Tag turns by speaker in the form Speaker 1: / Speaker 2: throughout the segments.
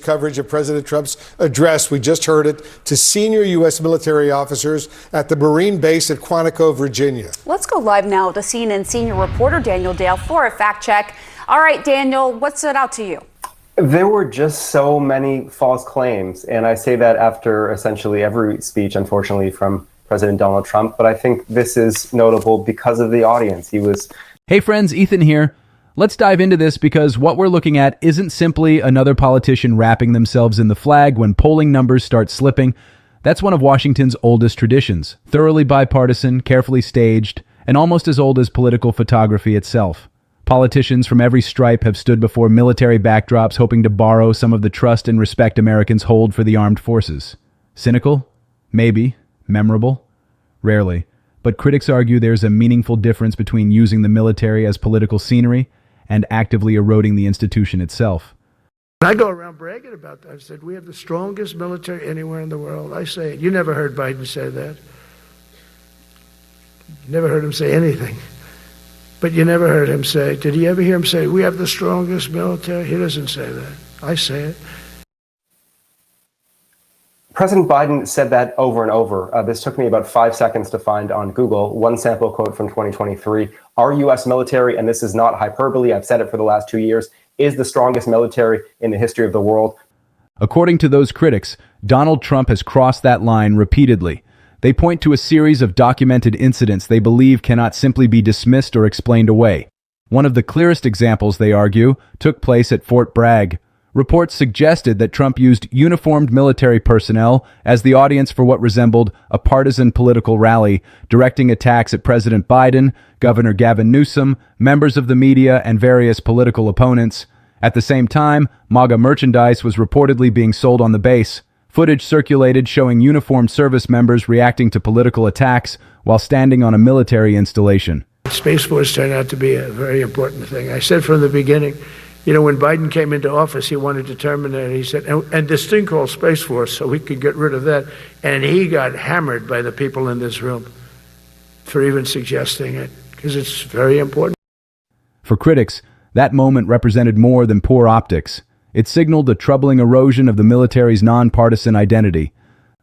Speaker 1: Coverage of President Trump's address. We just heard it to senior U.S. military officers at the Marine base at Quantico, Virginia.
Speaker 2: Let's go live now to CNN senior reporter Daniel Dale for a fact check. All right, Daniel, what stood out to you?
Speaker 3: There were just so many false claims, and I say that after essentially every speech, unfortunately, from President Donald Trump. But I think this is notable because of the audience.
Speaker 4: Hey friends, Ethan here. Let's dive into this because what we're looking at isn't simply another politician wrapping themselves in the flag when polling numbers start slipping. That's one of Washington's oldest traditions, thoroughly bipartisan, carefully staged, and almost as old as political photography itself. Politicians from every stripe have stood before military backdrops hoping to borrow some of the trust and respect Americans hold for the armed forces. Cynical? Maybe. Memorable? Rarely. But critics argue there's a meaningful difference between using the military as political scenery and actively eroding the institution itself.
Speaker 5: I go around bragging about that. I said, we have the strongest military anywhere in the world. I say it. You never heard Biden say that. Never heard him say anything. But you never heard him say, did you ever hear him say, we have the strongest military? He doesn't say that. I say it.
Speaker 3: President Biden said that over and over. This took me about 5 seconds to find on Google. One sample quote from 2023. Our U.S. military, and this is not hyperbole, I've said it for the last 2 years, is the strongest military in the history of the world.
Speaker 4: According to those critics, Donald Trump has crossed that line repeatedly. They point to a series of documented incidents they believe cannot simply be dismissed or explained away. One of the clearest examples, they argue, took place at Fort Bragg. Reports suggested that Trump used uniformed military personnel as the audience for what resembled a partisan political rally, directing attacks at President Biden, Governor Gavin Newsom, members of the media, and various political opponents. At the same time, MAGA merchandise was reportedly being sold on the base. Footage circulated showing uniformed service members reacting to political attacks while standing on a military installation.
Speaker 5: Space Force turned out to be a very important thing. I said from the beginning, you know, when Biden came into office, he wanted to terminate it. He said, and this thing called Space Force, so we could get rid of that. And he got hammered by the people in this room for even suggesting it, because it's very important.
Speaker 4: For critics, that moment represented more than poor optics. It signaled a troubling erosion of the military's nonpartisan identity.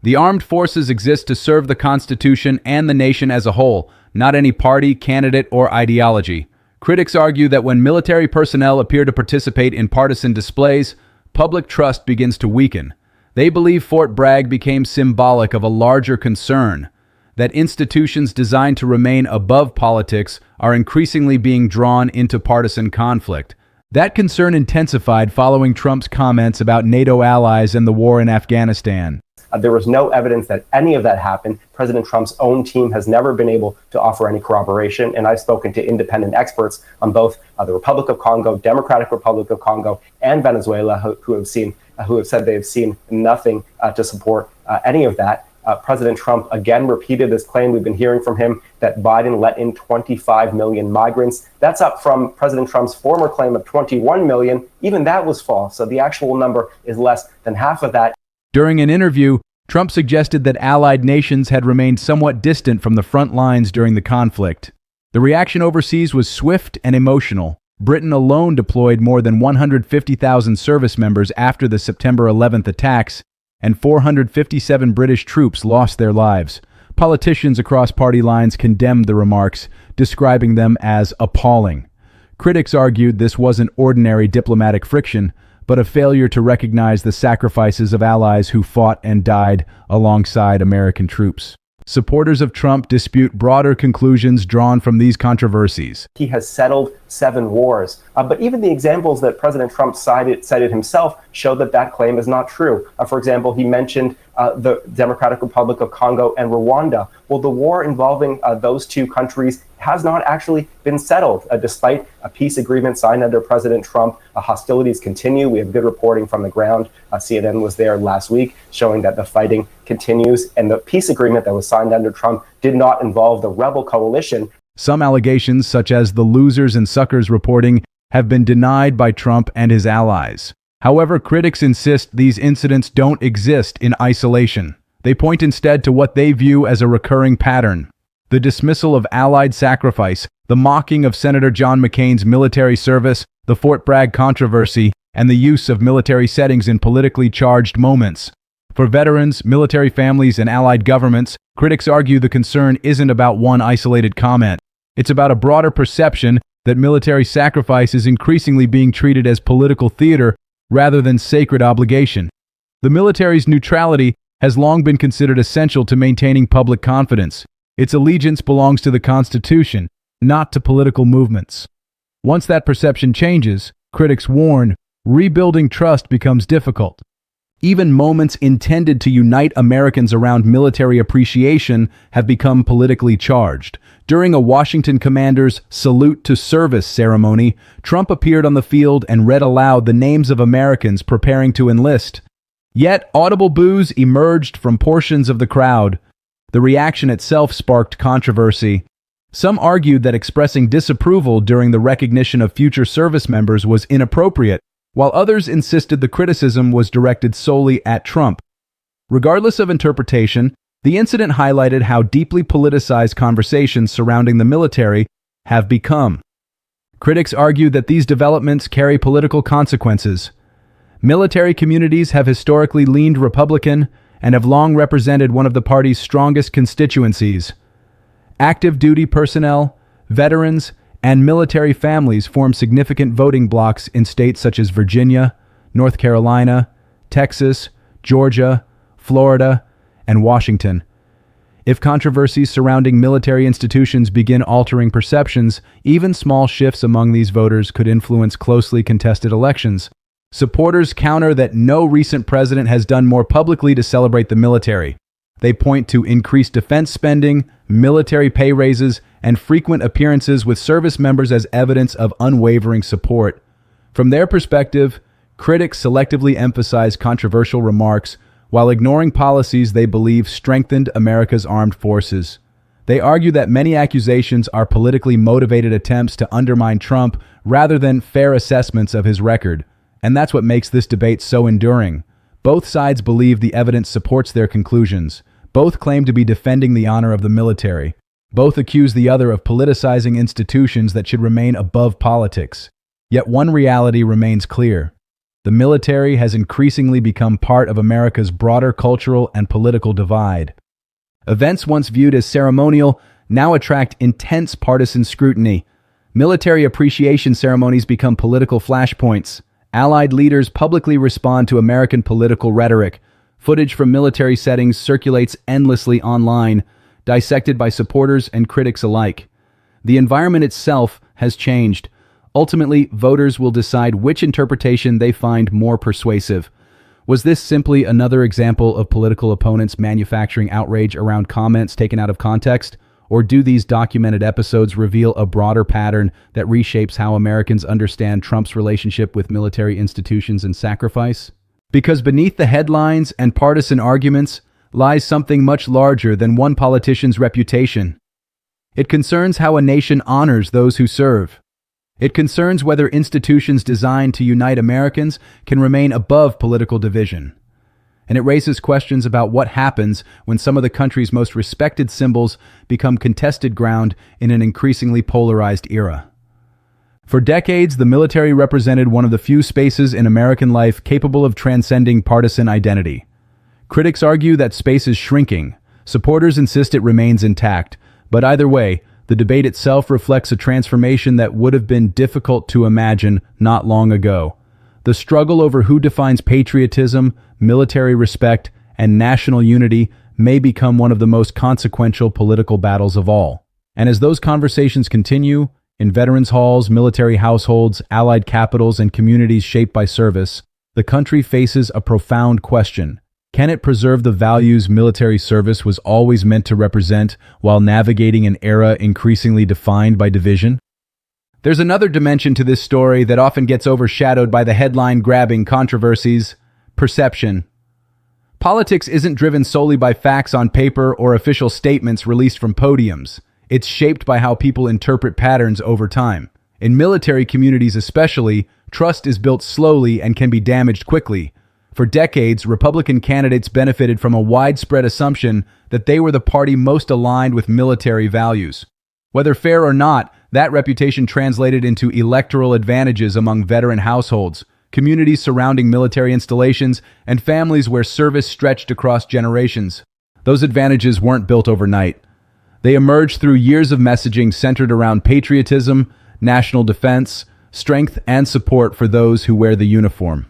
Speaker 4: The armed forces exist to serve the Constitution and the nation as a whole, not any party, candidate, or ideology. Critics argue that when military personnel appear to participate in partisan displays, public trust begins to weaken. They believe Fort Bragg became symbolic of a larger concern, that institutions designed to remain above politics are increasingly being drawn into partisan conflict. That concern intensified following Trump's comments about NATO allies and the war in Afghanistan.
Speaker 3: There was no evidence that any of that happened. President Trump's own team has never been able to offer any corroboration. And I've spoken to independent experts on both the Republic of Congo, Democratic Republic of Congo, and Venezuela, who have said they have seen nothing to support any of that. President Trump again repeated this claim we've been hearing from him that Biden let in 25 million migrants. That's up from President Trump's former claim of 21 million. Even that was false. So the actual number is less than half of that.
Speaker 4: During an interview, Trump suggested that allied nations had remained somewhat distant from the front lines during the conflict. The reaction overseas was swift and emotional. Britain alone deployed more than 150,000 service members after the September 11th attacks, and 457 British troops lost their lives. Politicians across party lines condemned the remarks, describing them as appalling. Critics argued this wasn't ordinary diplomatic friction, but a failure to recognize the sacrifices of allies who fought and died alongside American troops. Supporters of Trump dispute broader conclusions drawn from these controversies.
Speaker 3: He has settled 7 wars. But even the examples that President Trump cited himself show that that claim is not true. For example, he mentioned the Democratic Republic of Congo and Rwanda. Well, the war involving those two countries has not actually been settled. Despite a peace agreement signed under President Trump, hostilities continue. We have good reporting from the ground. CNN was there last week showing that the fighting continues. And the peace agreement that was signed under Trump did not involve the rebel coalition.
Speaker 4: Some allegations, such as the losers and suckers reporting, have been denied by Trump and his allies. However, critics insist these incidents don't exist in isolation. They point instead to what they view as a recurring pattern: the dismissal of Allied sacrifice, the mocking of Senator John McCain's military service, the Fort Bragg controversy, and the use of military settings in politically charged moments. For veterans, military families, and allied governments, critics argue the concern isn't about one isolated comment. It's about a broader perception that military sacrifice is increasingly being treated as political theater rather than sacred obligation. The military's neutrality has long been considered essential to maintaining public confidence. Its allegiance belongs to the Constitution, not to political movements. Once that perception changes, critics warn, rebuilding trust becomes difficult. Even moments intended to unite Americans around military appreciation have become politically charged. During a Washington commander's salute to service ceremony, Trump appeared on the field and read aloud the names of Americans preparing to enlist. Yet, audible boos emerged from portions of the crowd. The reaction itself sparked controversy. Some argued that expressing disapproval during the recognition of future service members was inappropriate, while others insisted the criticism was directed solely at Trump. Regardless of interpretation, the incident highlighted how deeply politicized conversations surrounding the military have become. Critics argue that these developments carry political consequences. Military communities have historically leaned Republican and have long represented one of the party's strongest constituencies. Active duty personnel, veterans, and military families form significant voting blocs in states such as Virginia, North Carolina, Texas, Georgia, Florida, and Washington. If controversies surrounding military institutions begin altering perceptions, even small shifts among these voters could influence closely contested elections. Supporters counter that no recent president has done more publicly to celebrate the military. They point to increased defense spending, military pay raises, and frequent appearances with service members as evidence of unwavering support. From their perspective, critics selectively emphasize controversial remarks while ignoring policies they believe strengthened America's armed forces. They argue that many accusations are politically motivated attempts to undermine Trump rather than fair assessments of his record. And that's what makes this debate so enduring. Both sides believe the evidence supports their conclusions. Both claim to be defending the honor of the military. Both accuse the other of politicizing institutions that should remain above politics. Yet one reality remains clear. The military has increasingly become part of America's broader cultural and political divide. Events once viewed as ceremonial now attract intense partisan scrutiny. Military appreciation ceremonies become political flashpoints. Allied leaders publicly respond to American political rhetoric. Footage from military settings circulates endlessly online, dissected by supporters and critics alike. The environment itself has changed. Ultimately, voters will decide which interpretation they find more persuasive. Was this simply another example of political opponents manufacturing outrage around comments taken out of context? Or do these documented episodes reveal a broader pattern that reshapes how Americans understand Trump's relationship with military institutions and sacrifice? Because beneath the headlines and partisan arguments lies something much larger than one politician's reputation. It concerns how a nation honors those who serve. It concerns whether institutions designed to unite Americans can remain above political division. And it raises questions about what happens when some of the country's most respected symbols become contested ground in an increasingly polarized era. For decades, the military represented one of the few spaces in American life capable of transcending partisan identity. Critics argue that space is shrinking. Supporters insist it remains intact. But either way, the debate itself reflects a transformation that would have been difficult to imagine not long ago. The struggle over who defines patriotism, military respect, and national unity may become one of the most consequential political battles of all. And as those conversations continue, in veterans' halls, military households, allied capitals, and communities shaped by service, the country faces a profound question. Can it preserve the values military service was always meant to represent while navigating an era increasingly defined by division? There's another dimension to this story that often gets overshadowed by the headline-grabbing controversies: perception. Politics isn't driven solely by facts on paper or official statements released from podiums. It's shaped by how people interpret patterns over time. In military communities especially, trust is built slowly and can be damaged quickly. For decades, Republican candidates benefited from a widespread assumption that they were the party most aligned with military values. Whether fair or not, that reputation translated into electoral advantages among veteran households, communities surrounding military installations, and families where service stretched across generations. Those advantages weren't built overnight. They emerged through years of messaging centered around patriotism, national defense, strength, and support for those who wear the uniform.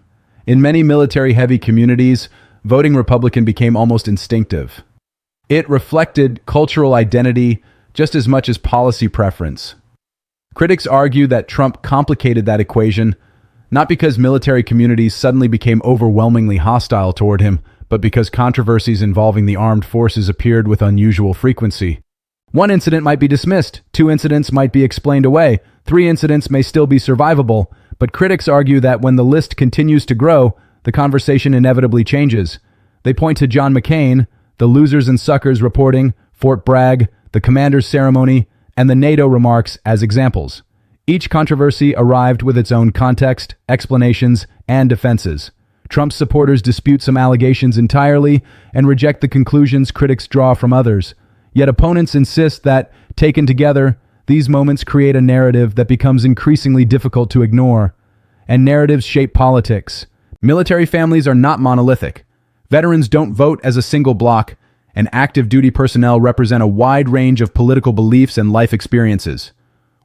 Speaker 4: In many military-heavy communities, voting Republican became almost instinctive. It reflected cultural identity just as much as policy preference. Critics argue that Trump complicated that equation, not because military communities suddenly became overwhelmingly hostile toward him, but because controversies involving the armed forces appeared with unusual frequency. One incident might be dismissed, 2 incidents might be explained away, 3 incidents may still be survivable, but critics argue that when the list continues to grow, the conversation inevitably changes. They point to John McCain, the losers and suckers reporting, Fort Bragg, the commander's ceremony, and the NATO remarks as examples. Each controversy arrived with its own context, explanations, and defenses. Trump's supporters dispute some allegations entirely and reject the conclusions critics draw from others. Yet opponents insist that, taken together, these moments create a narrative that becomes increasingly difficult to ignore. And narratives shape politics. Military families are not monolithic. Veterans don't vote as a single bloc, and active duty personnel represent a wide range of political beliefs and life experiences.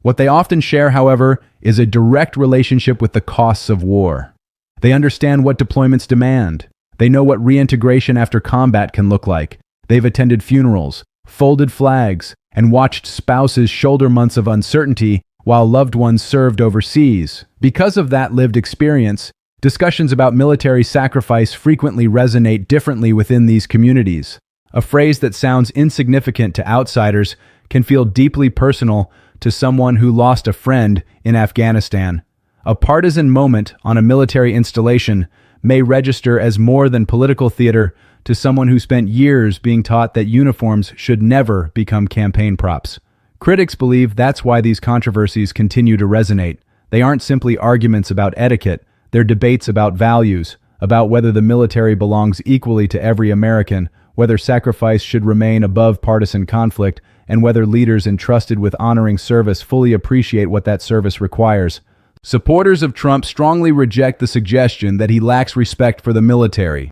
Speaker 4: What they often share, however, is a direct relationship with the costs of war. They understand what deployments demand. They know what reintegration after combat can look like. They've attended funerals, folded flags, and watched spouses shoulder months of uncertainty while loved ones served overseas. Because of that lived experience, discussions about military sacrifice frequently resonate differently within these communities. A phrase that sounds insignificant to outsiders can feel deeply personal to someone who lost a friend in Afghanistan. A partisan moment on a military installation may register as more than political theater to someone who spent years being taught that uniforms should never become campaign props. Critics believe that's why these controversies continue to resonate. They aren't simply arguments about etiquette. They're debates about values, about whether the military belongs equally to every American, whether sacrifice should remain above partisan conflict, and whether leaders entrusted with honoring service fully appreciate what that service requires. Supporters of Trump strongly reject the suggestion that he lacks respect for the military.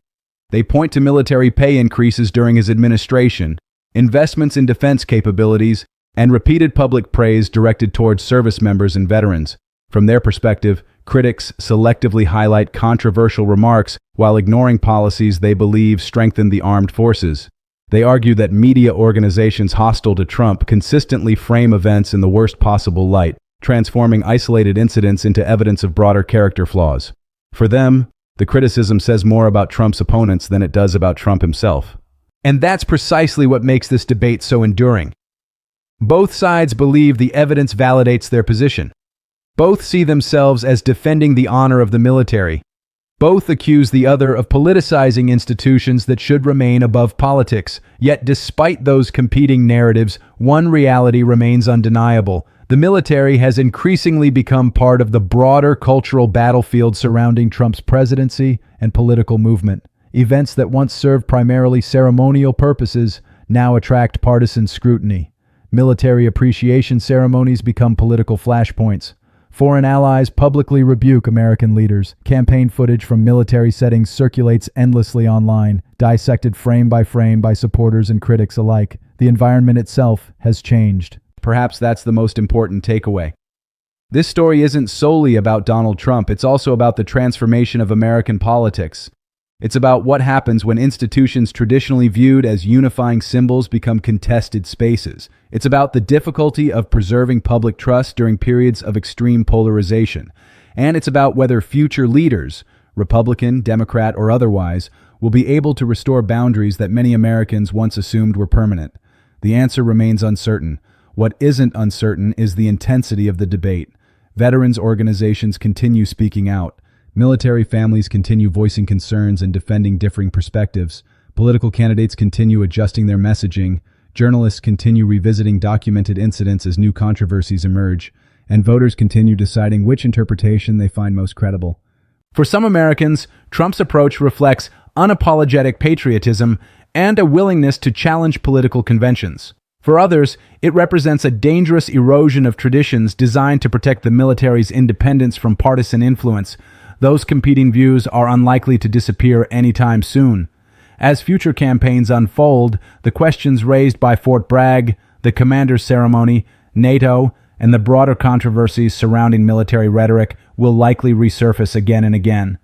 Speaker 4: They point to military pay increases during his administration, investments in defense capabilities, and repeated public praise directed towards service members and veterans. From their perspective, critics selectively highlight controversial remarks while ignoring policies they believe strengthen the armed forces. They argue that media organizations hostile to Trump consistently frame events in the worst possible light, transforming isolated incidents into evidence of broader character flaws. For them, the criticism says more about Trump's opponents than it does about Trump himself. And that's precisely what makes this debate so enduring. Both sides believe the evidence validates their position. Both see themselves as defending the honor of the military. Both accuse the other of politicizing institutions that should remain above politics. Yet despite those competing narratives, one reality remains undeniable. The military has increasingly become part of the broader cultural battlefield surrounding Trump's presidency and political movement. Events that once served primarily ceremonial purposes now attract partisan scrutiny. Military appreciation ceremonies become political flashpoints. Foreign allies publicly rebuke American leaders. Campaign footage from military settings circulates endlessly online, dissected frame by supporters and critics alike. The environment itself has changed. Perhaps that's the most important takeaway. This story isn't solely about Donald Trump. It's also about the transformation of American politics. It's about what happens when institutions traditionally viewed as unifying symbols become contested spaces. It's about the difficulty of preserving public trust during periods of extreme polarization. And it's about whether future leaders, Republican, Democrat, or otherwise, will be able to restore boundaries that many Americans once assumed were permanent. The answer remains uncertain. What isn't uncertain is the intensity of the debate. Veterans organizations continue speaking out. Military families continue voicing concerns and defending differing perspectives. Political candidates continue adjusting their messaging. Journalists continue revisiting documented incidents as new controversies emerge. And voters continue deciding which interpretation they find most credible. For some Americans, Trump's approach reflects unapologetic patriotism and a willingness to challenge political conventions. For others, it represents a dangerous erosion of traditions designed to protect the military's independence from partisan influence. Those competing views are unlikely to disappear anytime soon. As future campaigns unfold, the questions raised by Fort Bragg, the commander's ceremony, NATO, and the broader controversies surrounding military rhetoric will likely resurface again and again.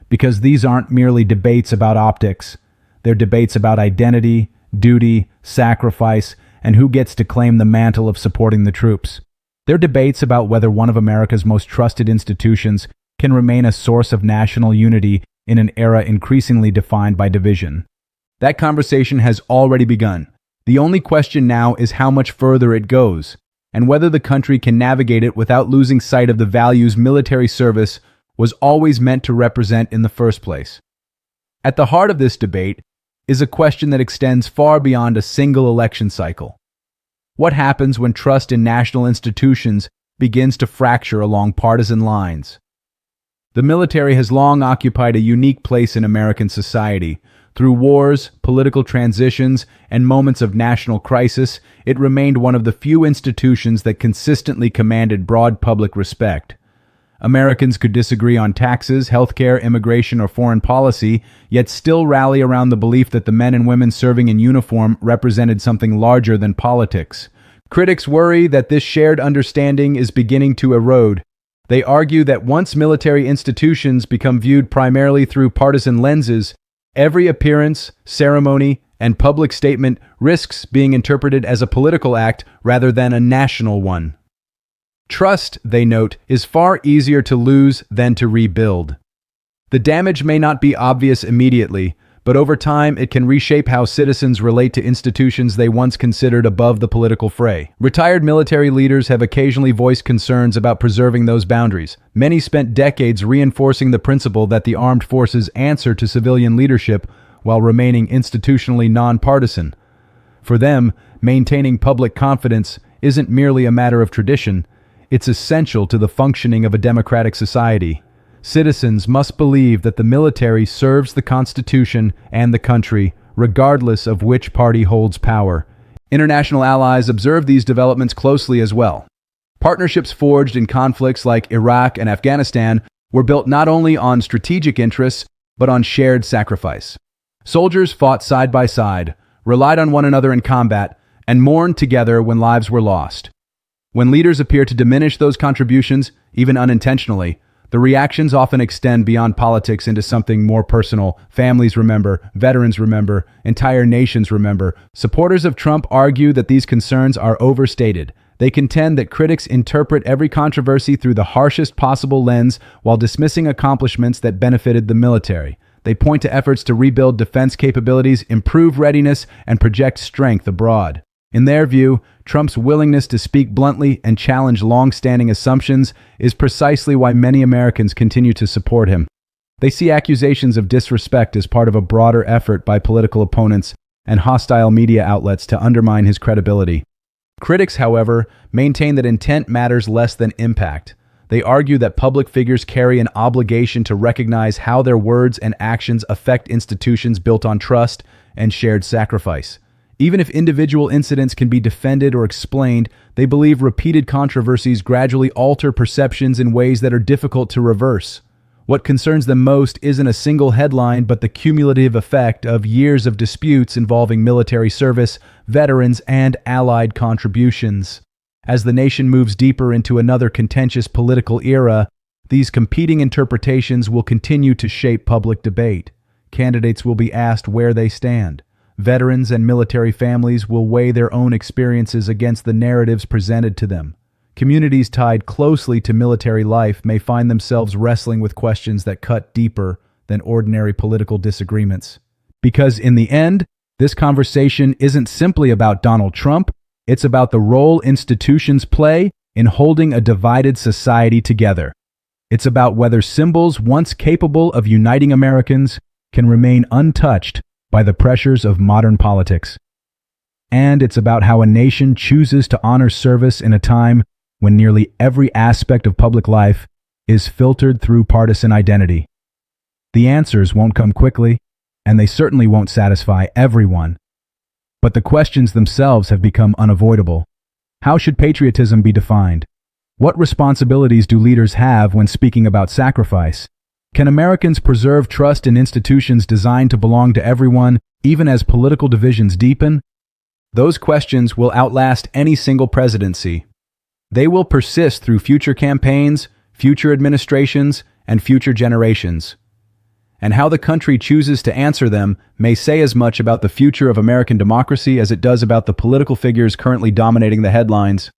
Speaker 4: Because these aren't merely debates about optics. They're debates about identity, duty, sacrifice, and who gets to claim the mantle of supporting the troops. They're debates about whether one of America's most trusted institutions can remain a source of national unity in an era increasingly defined by division. That conversation has already begun. The only question now is how much further it goes, and whether the country can navigate it without losing sight of the values military service was always meant to represent in the first place. At the heart of this debate is a question that extends far beyond a single election cycle. What happens when trust in national institutions begins to fracture along partisan lines? The military has long occupied a unique place in American society. Through wars, political transitions, and moments of national crisis, it remained one of the few institutions that consistently commanded broad public respect. Americans could disagree on taxes, healthcare, immigration, or foreign policy, yet still rally around the belief that the men and women serving in uniform represented something larger than politics. Critics worry that this shared understanding is beginning to erode. They argue that once military institutions become viewed primarily through partisan lenses, every appearance, ceremony, and public statement risks being interpreted as a political act rather than a national one. Trust, they note, is far easier to lose than to rebuild. The damage may not be obvious immediately, but over time it can reshape how citizens relate to institutions they once considered above the political fray. Retired military leaders have occasionally voiced concerns about preserving those boundaries. Many spent decades reinforcing the principle that the armed forces answer to civilian leadership while remaining institutionally nonpartisan. For them, maintaining public confidence isn't merely a matter of tradition, it's essential to the functioning of a democratic society. Citizens must believe that the military serves the Constitution and the country, regardless of which party holds power. International allies observe these developments closely as well. Partnerships forged in conflicts like Iraq and Afghanistan were built not only on strategic interests, but on shared sacrifice. Soldiers fought side by side, relied on one another in combat, and mourned together when lives were lost. When leaders appear to diminish those contributions, even unintentionally, the reactions often extend beyond politics into something more personal. Families remember, veterans remember, entire nations remember. Supporters of Trump argue that these concerns are overstated. They contend that critics interpret every controversy through the harshest possible lens while dismissing accomplishments that benefited the military. They point to efforts to rebuild defense capabilities, improve readiness, and project strength abroad. In their view, Trump's willingness to speak bluntly and challenge long-standing assumptions is precisely why many Americans continue to support him. They see accusations of disrespect as part of a broader effort by political opponents and hostile media outlets to undermine his credibility. Critics, however, maintain that intent matters less than impact. They argue that public figures carry an obligation to recognize how their words and actions affect institutions built on trust and shared sacrifice. Even if individual incidents can be defended or explained, they believe repeated controversies gradually alter perceptions in ways that are difficult to reverse. What concerns them most isn't a single headline, but the cumulative effect of years of disputes involving military service, veterans, and allied contributions. As the nation moves deeper into another contentious political era, these competing interpretations will continue to shape public debate. Candidates will be asked where they stand. Veterans and military families will weigh their own experiences against the narratives presented to them. Communities tied closely to military life may find themselves wrestling with questions that cut deeper than ordinary political disagreements. Because in the end, this conversation isn't simply about Donald Trump, it's about the role institutions play in holding a divided society together. It's about whether symbols once capable of uniting Americans can remain untouched by the pressures of modern politics. And it's about how a nation chooses to honor service in a time when nearly every aspect of public life is filtered through partisan identity. The answers won't come quickly, and they certainly won't satisfy everyone. But the questions themselves have become unavoidable. How should patriotism be defined? What responsibilities do leaders have when speaking about sacrifice? Can Americans preserve trust in institutions designed to belong to everyone, even as political divisions deepen? Those questions will outlast any single presidency. They will persist through future campaigns, future administrations, and future generations. And how the country chooses to answer them may say as much about the future of American democracy as it does about the political figures currently dominating the headlines.